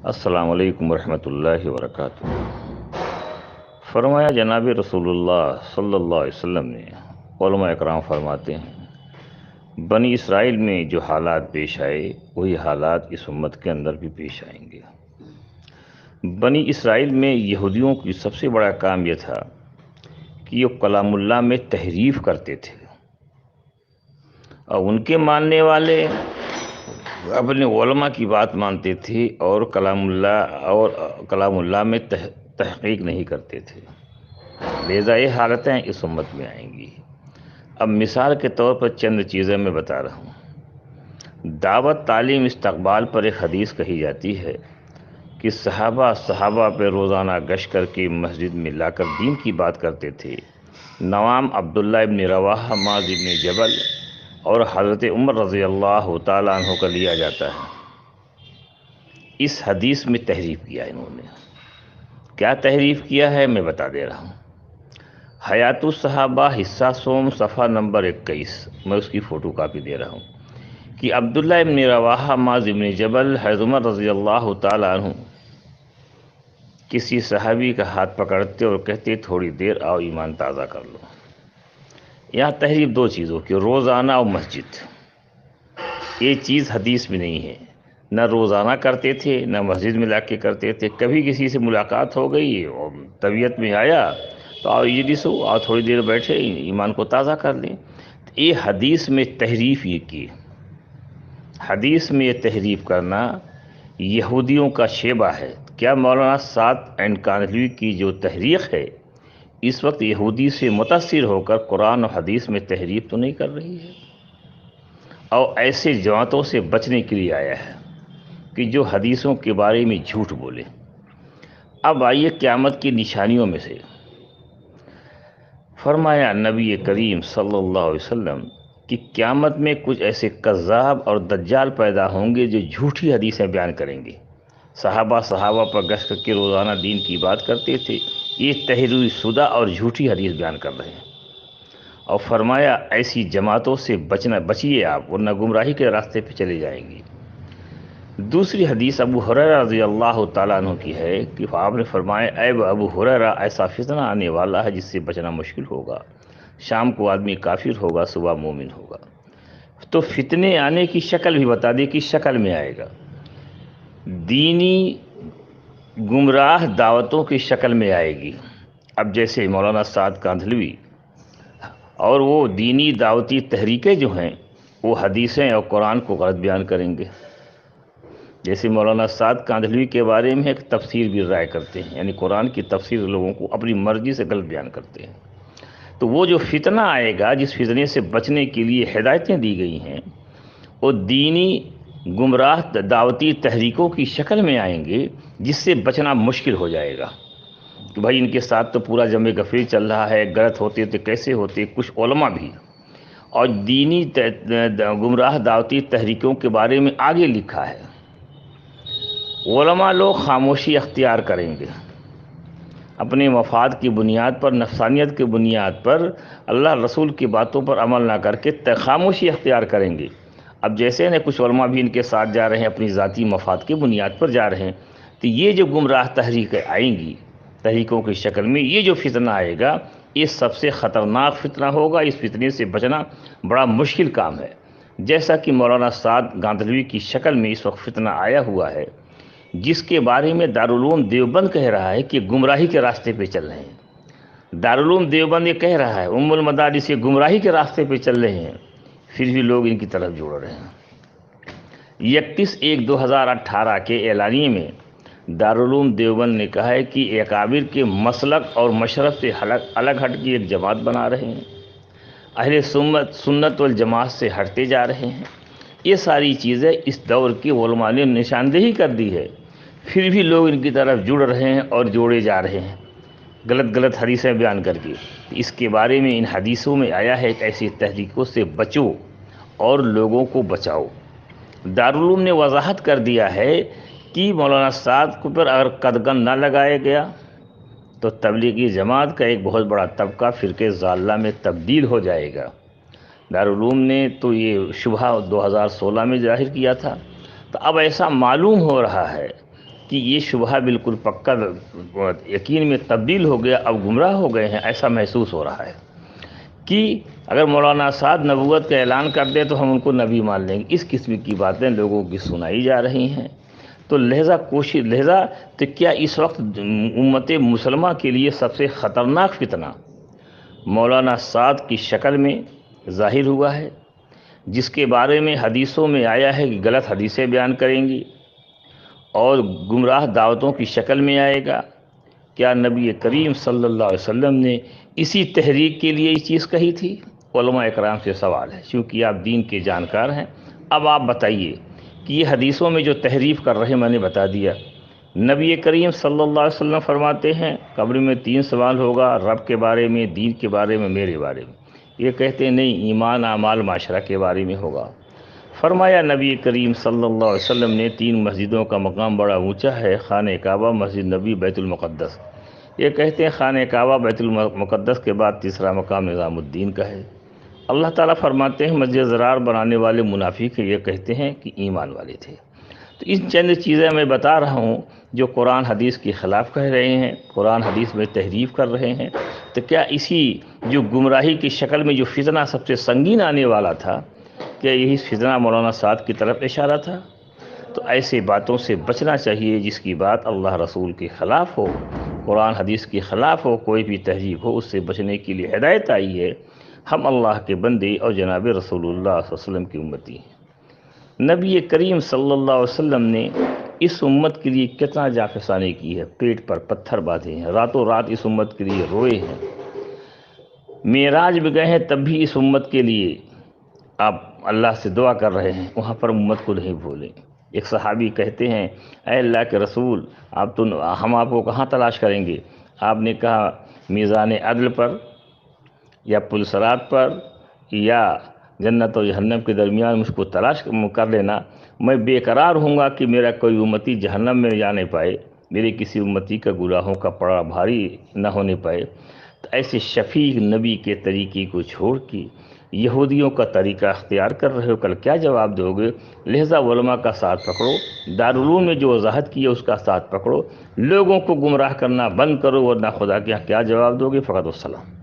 السلام علیکم ورحمۃ اللہ وبرکاتہ۔ فرمایا جناب رسول اللہ صلی اللہ علیہ وسلم نے، علماء اکرام فرماتے ہیں بنی اسرائیل میں جو حالات پیش آئے وہی حالات اس امت کے اندر بھی پیش آئیں گے۔ بنی اسرائیل میں یہودیوں کی سب سے بڑا کام یہ تھا کہ یہ کلام اللہ میں تحریف کرتے تھے، اور ان کے ماننے والے اپنے علماء کی بات مانتے تھے اور کلام اللہ میں تحقیق نہیں کرتے تھے۔ لہذا یہ حالتیں اس امت میں آئیں گی۔ اب مثال کے طور پر چند چیزیں میں بتا رہا ہوں۔ دعوت، تعلیم، استقبال پر ایک حدیث کہی جاتی ہے کہ صحابہ پہ روزانہ گشت کر کے مسجد میں لا کر دین کی بات کرتے تھے۔ نوام عبداللہ ابن رواحہ، معاذ ابن جبل اور حضرت عمر رضی اللہ تعالیٰ عنہ کا لیا جاتا ہے۔ اس حدیث میں تحریف کیا انہوں نے۔ کیا تحریف کیا ہے میں بتا دے رہا ہوں۔ حیات الصحابہ حصہ سوم صفحہ نمبر 21 میں اس کی فوٹو کاپی دے رہا ہوں کہ عبداللہ ابن رواحہ، معاذ ابن جبل، حضرت عمر رضی اللہ تعالیٰ عنہ کسی صحابی کا ہاتھ پکڑتے اور کہتے تھوڑی دیر آؤ ایمان تازہ کر لو۔ یہاں تحریف دو چیزوں کی، روزانہ اور مسجد۔ یہ چیز حدیث میں نہیں ہے۔ نہ روزانہ کرتے تھے نہ مسجد میں لا کے کرتے تھے۔ کبھی کسی سے ملاقات ہو گئی اور طبیعت میں آیا تو آؤ اجلسو، آؤ تھوڑی دیر بیٹھے ایمان کو تازہ کر لیں۔ یہ حدیث میں تحریف یہ کی۔ حدیث میں یہ تحریف کرنا یہودیوں کا شیبہ ہے۔ کیا مولانا سعد عین کاندھلوی کی جو تحریک ہے اس وقت یہودی سے متاثر ہو کر قرآن و حدیث میں تحریف تو نہیں کر رہی ہے؟ اور ایسے جماعتوں سے بچنے کے لیے آیا ہے کہ جو حدیثوں کے بارے میں جھوٹ بولے۔ اب آئیے قیامت کی نشانیوں میں سے۔ فرمایا نبی کریم صلی اللہ علیہ وسلم کہ قیامت میں کچھ ایسے کذاب اور دجال پیدا ہوں گے جو جھوٹی حدیثیں بیان کریں گے۔ صحابہ پر گشت کر کے روزانہ دین کی بات کرتے تھے، یہ تحریف شدہ اور جھوٹی حدیث بیان کر رہے ہیں۔ اور فرمایا ایسی جماعتوں سے بچیے آپ، ورنہ گمراہی کے راستے پہ چلے جائیں گی۔ دوسری حدیث ابو ہریرہ رضی اللہ تعالیٰ عنہ کی ہے کہ آپ نے فرمایا اے ابو ہریرہ، ایسا فتنہ آنے والا ہے جس سے بچنا مشکل ہوگا۔ شام کو آدمی کافر ہوگا، صبح مومن ہوگا۔ تو فتنے آنے کی شکل بھی بتا دی، کس شکل میں آئے گا۔ دینی گمراہ دعوتوں کی شکل میں آئے گی۔ اب جیسے مولانا سعد کاندھلوی اور وہ دینی دعوتی تحریکیں جو ہیں وہ حدیثیں اور قرآن کو غلط بیان کریں گے۔ جیسے مولانا سعد کاندھلوی کے بارے میں ایک تفسیر بھی رائے کرتے ہیں، یعنی قرآن کی تفسیر لوگوں کو اپنی مرضی سے غلط بیان کرتے ہیں۔ تو وہ جو فتنہ آئے گا، جس فتنے سے بچنے کے لیے ہدایتیں دی گئی ہیں، وہ دینی گمراہ دعوتی تحریکوں کی شکل میں آئیں گے جس سے بچنا مشکل ہو جائے گا کہ بھائی ان کے ساتھ تو پورا جمع غفیر چل رہا ہے، غلط ہوتے تو کیسے ہوتے۔ کچھ علماء بھی اور دینی گمراہ دعوتی تحریکوں کے بارے میں آگے لکھا ہے، علماء لوگ خاموشی اختیار کریں گے، اپنے مفاد کی بنیاد پر، نفسانیت کی بنیاد پر، اللہ رسول کی باتوں پر عمل نہ کر کے خاموشی اختیار کریں گے۔ اب جیسے نا کچھ علماء بھی ان کے ساتھ جا رہے ہیں، اپنی ذاتی مفاد کی بنیاد پر جا رہے ہیں، تو یہ جو گمراہ تحریکیں آئیں گی تحریکوں کی شکل میں، یہ جو فتنہ آئے گا یہ سب سے خطرناک فتنہ ہوگا۔ اس فتنے سے بچنا بڑا مشکل کام ہے۔ جیسا کہ مولانا سعد کاندھلوی کی شکل میں اس وقت فتنہ آیا ہوا ہے، جس کے بارے میں دارالعلوم دیوبند کہہ رہا ہے کہ گمراہی کے راستے پہ چل رہے ہیں۔ دارالعلوم دیوبند یہ کہہ رہا ہے ام المدارس یہ گمراہی کے راستے پہ چل رہے ہیں، پھر بھی لوگ ان کی طرف جوڑ رہے ہیں۔ 31/1/2018 کے اعلانیے میں دارالعلوم دیوبند نے کہا ہے کہ اکابر کے مسلک اور مشرب سے الگ ہٹ کے ایک جماعت بنا رہے ہیں، اہل سنت والجماعت سے ہٹتے جا رہے ہیں۔ یہ ساری چیزیں اس دور کے علماء نے نشاندہی کر دی ہے، پھر بھی لوگ ان کی طرف جڑ رہے ہیں اور جوڑے جا رہے ہیں غلط حدیثیں بیان کر کے۔ اس کے بارے میں ان حدیثوں میں آیا ہے کہ ایسی تحریکوں سے بچو اور لوگوں کو بچاؤ۔ دارالعلوم نے وضاحت کر دیا ہے کہ مولانا سعد کو پر اگر قدغن نہ لگایا گیا تو تبلیغی جماعت کا ایک بہت بڑا طبقہ فرقہ ضالہ میں تبدیل ہو جائے گا۔ دارالعلوم نے تو یہ شبہ 2016 میں ظاہر کیا تھا، تو اب ایسا معلوم ہو رہا ہے کہ یہ شبہ بالکل پکا یقین میں تبدیل ہو گیا، اب گمراہ ہو گئے ہیں، ایسا محسوس ہو رہا ہے کہ اگر مولانا سعد نبوت کا اعلان کر دے تو ہم ان کو نبی مان لیں گے۔ اس قسم کی باتیں لوگوں کی سنائی جا رہی ہیں۔ تو لہذا تو کیا اس وقت امت مسلمہ کے لیے سب سے خطرناک فتنہ مولانا سعد کی شکل میں ظاہر ہوا ہے، جس کے بارے میں حدیثوں میں آیا ہے کہ غلط حدیثیں بیان کریں گی اور گمراہ دعوتوں کی شکل میں آئے گا؟ کیا نبی کریم صلی اللہ علیہ وسلم نے اسی تحریک کے لیے یہ چیز کہی تھی؟ علماء اکرام سے سوال ہے، چونکہ آپ دین کے جانکار ہیں۔ اب آپ بتائیے کہ یہ حدیثوں میں جو تحریف کر رہے میں نے بتا دیا، نبی کریم صلی اللہ علیہ وسلم فرماتے ہیں قبر میں 3 سوال ہوگا، رب کے بارے میں، دین کے بارے میں، میرے بارے میں۔ یہ کہتے ہیں نہیں، ایمان، اعمال، معاشرہ کے بارے میں ہوگا۔ فرمایا نبی کریم صلی اللہ علیہ وسلم نے 3 مسجدوں کا مقام بڑا اونچا ہے، خانہ کعبہ، مسجد نبی، بیت المقدس۔ یہ کہتے ہیں خانہ کعبہ، بیت المقدس کے بعد تیسرا مقام نظام الدین کا ہے۔ اللہ تعالیٰ فرماتے ہیں مسجد ضرار بنانے والے منافق یہ کہتے ہیں کہ ایمان والے تھے۔ تو ان چند چیزیں میں بتا رہا ہوں جو قرآن حدیث کے خلاف کہہ رہے ہیں، قرآن حدیث میں تحریف کر رہے ہیں۔ تو کیا اسی جو گمراہی کی شکل میں جو فتنہ سب سے سنگین آنے والا تھا، کیا یہی فتنہ مولانا سعد کی طرف اشارہ تھا؟ تو ایسے باتوں سے بچنا چاہیے جس کی بات اللہ رسول کے خلاف ہو، قرآن حدیث کے خلاف ہو، کوئی بھی تحریف ہو، اس سے بچنے کے لیے ہدایت آئی ہے۔ ہم اللہ کے بندے اور جناب رسول اللہ صلی اللہ علیہ وسلم کی امتی ہیں۔ نبی کریم صلی اللہ علیہ وسلم نے اس امت کے لیے کتنا جافسانی کی ہے، پیٹ پر پتھر باندھے ہیں، راتوں رات اس امت کے لیے روئے ہیں، معراج میں گئے ہیں تب بھی اس امت کے لیے آپ اللہ سے دعا کر رہے ہیں، وہاں پر امت کو نہیں بھولیں۔ ایک صحابی کہتے ہیں اے اللہ کے رسول، ہم آپ کو کہاں تلاش کریں گے؟ آپ نے کہا میزان عدل پر یا پلسرات پر یا جنت و جہنم کے درمیان مجھ کو تلاش کر لینا، میں بے قرار ہوں گا کہ میرا کوئی امتی جہنم میں جا نہیں پائے، میرے کسی امتی کا گناہوں کا پڑا بھاری نہ ہونے پائے۔ تو ایسے شفیع نبی کے طریقے کو چھوڑ کے یہودیوں کا طریقہ اختیار کر رہے ہو، کل کیا جواب دو گے؟ لہذا علماء کا ساتھ پکڑو، دارالعلوم میں جو وضاحت کی ہے اس کا ساتھ پکڑو، لوگوں کو گمراہ کرنا بند کرو، ورنہ خدا کے یہاں کیا جواب دو گے؟ فقط والسلام۔